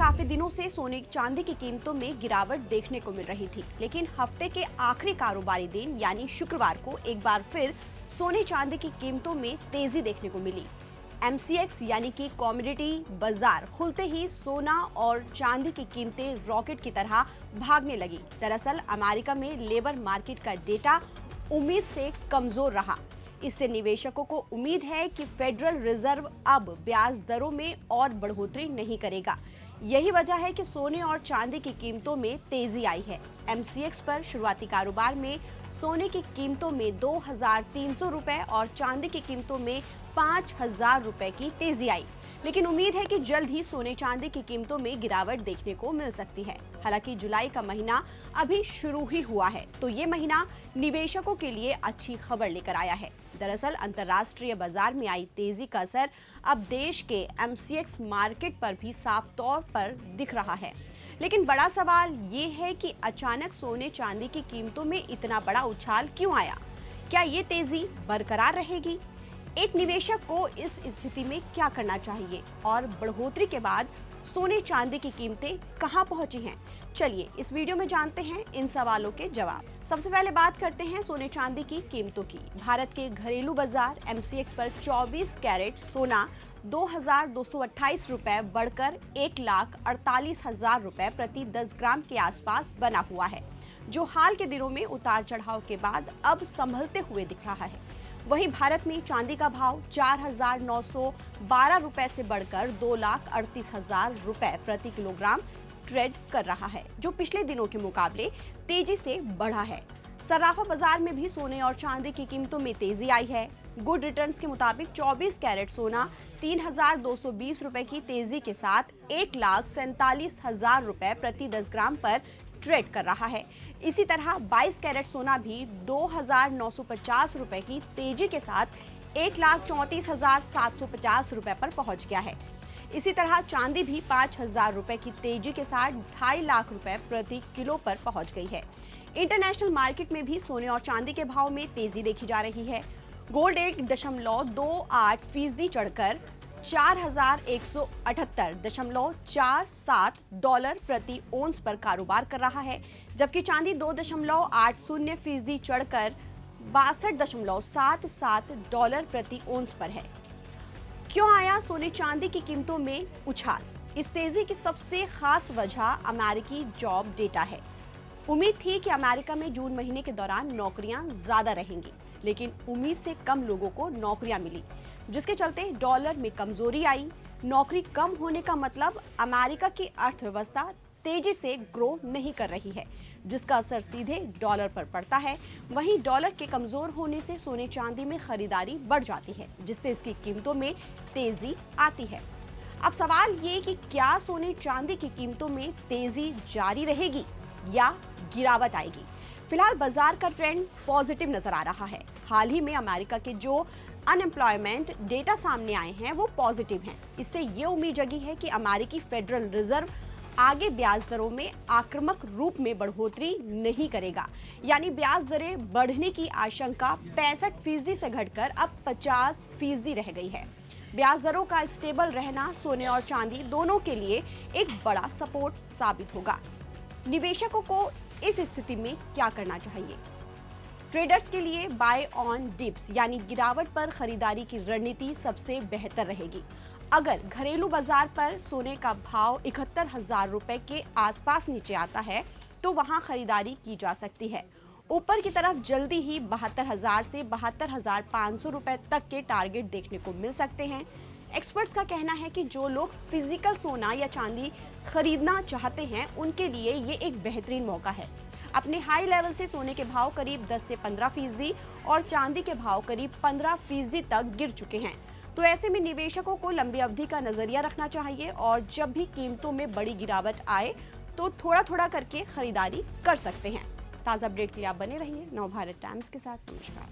काफी दिनों से सोने चांदी की कीमतों में गिरावट देखने को मिल रही थी, लेकिन हफ्ते के आखिरी कारोबारी दिन यानी शुक्रवार को एक बार फिर सोने चांदी की कीमतों में तेजी देखने को मिली। MCX यानी कि कमोडिटी बाजार खुलते ही सोना और चांदी की कीमतें रॉकेट की तरह भागने लगी। दरअसल अमेरिका में लेबर मार्केट का डेटा उम्मीद से कमजोर रहा। इससे निवेशकों को उम्मीद है कि फेडरल रिजर्व अब ब्याज दरों में और बढ़ोतरी नहीं करेगा। यही वजह है कि सोने और चांदी की कीमतों में तेजी आई है। MCX पर शुरुआती कारोबार में सोने की कीमतों में 2,300 रुपए और चांदी की कीमतों में 5,000 रुपए की तेजी आई, लेकिन उम्मीद है कि जल्द ही सोने चांदी की कीमतों में गिरावट देखने को मिल सकती है। हालांकि जुलाई का महीना अभी शुरू ही हुआ है, तो ये महीना निवेशकों के लिए अच्छी खबर लेकर आया है। दरअसल अंतर्राष्ट्रीय बाजार में आई तेजी का असर अब देश के MCX मार्केट पर भी साफ तौर पर दिख रहा है। लेकिन बड़ा सवाल ये है कि अचानक सोने चांदी की कीमतों में इतना बड़ा उछाल क्यों आया? क्या ये तेजी बरकरार रहेगी? एक निवेशक को इस स्थिति में क्या करना चाहिए और बढ़ोतरी के बाद सोने चांदी की कीमतें कहां पहुंची हैं? चलिए इस वीडियो में जानते हैं इन सवालों के जवाब। सबसे पहले बात करते हैं सोने चांदी की कीमतों की। भारत के घरेलू बाजार MCX पर 24 कैरेट सोना 2,228 रुपए बढ़कर 1,48,000 रुपए प्रति 10 ग्राम के आसपास बना हुआ है, जो हाल के दिनों में उतार चढ़ाव के बाद अब संभलते हुए दिख रहा है। वहीं भारत में चांदी का भाव 4,912 रुपए से बढ़कर 2,38,000 रुपए प्रति किलोग्राम ट्रेड कर रहा है, जो पिछले दिनों के मुकाबले तेजी से बढ़ा है। सर्राफा बाजार में भी सोने और चांदी की कीमतों में तेजी आई है। गुड रिटर्न्स के मुताबिक 24 कैरेट सोना 3,220 रुपए की तेजी के साथ 1,47,000 रुपए प्रति 10 ग्राम पर ट्रेड कर रहा है। इसी तरह 22 कैरेट सोना भी 2,950 रुपए की तेजी के साथ 1,34,750 रुपए पर पहुंच गया है। इसी तरह चांदी भी 5,000 रुपए की तेजी के साथ 2.5 लाख रुपए प्रति किलो पर पहुंच गई है। इंटरनेशनल मार्केट में भी सोने और चांदी के भाव में तेजी देखी जा रही है। गोल्ड 1.28% चढ़कर $4,178.47 प्रति ओंस पर कारोबार कर रहा है, जबकि चांदी 2.80% चढ़कर $62.77 प्रति ओंस पर है। क्यों आया सोने चांदी की कीमतों में उछाल? इस तेजी की सबसे खास वजह अमेरिकी जॉब डेटा है। उम्मीद थी कि अमेरिका में जून महीने के दौरान नौकरियां ज्यादा रहेंगी, लेकिन उम्मीद से कम लोगों को नौकरियां मिली, जिसके चलते डॉलर में कमजोरी आई। नौकरी कम होने का मतलब अमेरिका की अर्थव्यवस्था तेजी से ग्रो नहीं कर रही है, जिसका असर सीधे डॉलर पर पड़ता है। वहीं डॉलर के कमजोर होने से सोने चांदी में खरीदारी बढ़ जाती है, जिससे इसकी कीमतों में तेजी आती है। अब सवाल ये कि क्या सोने चांदी की कीमतों में तेजी जारी रहेगी या गिरावट आएगी? फिलहाल बाजार का ट्रेंड पॉजिटिव नजर आ रहा है। हाल ही में अमेरिका के जो अनएम्प्लॉयमेंट डेटा सामने आए हैं वो पॉजिटिव हैं। इससे ये उम्मीद जगी है कि अमेरिकी फेडरल रिजर्व आगे ब्याज दरों में आक्रामक रूप में बढ़ोतरी नहीं करेगा, यानी ब्याज दरें बढ़ने की आशंका 65% से घटकर अब 50% रह गई है। ब्याज दरों का स्टेबल रहना सोने और चांदी दोनों के लिए एक बड़ा सपोर्ट साबित होगा। निवेशकों को इस स्थिति में क्या करना चाहिए? ट्रेडर्स के लिए बाय ऑन डिप्स यानी गिरावट पर खरीदारी की रणनीति सबसे बेहतर रहेगी। अगर घरेलू बाजार पर सोने का भाव 71,000 रुपए के आसपास नीचे आता है तो वहां खरीदारी की जा सकती है। ऊपर की तरफ जल्दी ही 72,000 से 72,500 रुपए तक के टारगेट देखने को मिल सकते हैं। एक्सपर्ट्स का कहना है कि जो लोग फिजिकल सोना या चांदी खरीदना चाहते हैं उनके लिए ये एक बेहतरीन मौका है। अपने हाई लेवल से सोने के भाव करीब 10 से 15% और चांदी के भाव करीब 15% तक गिर चुके हैं। तो ऐसे में निवेशकों को लंबी अवधि का नजरिया रखना चाहिए और जब भी कीमतों में बड़ी गिरावट आए तो थोड़ा थोड़ा करके खरीदारी कर सकते हैं। ताज़ा अपडेट के लिए आप बने रहिए नवभारत टाइम्स के साथ। नमस्कार।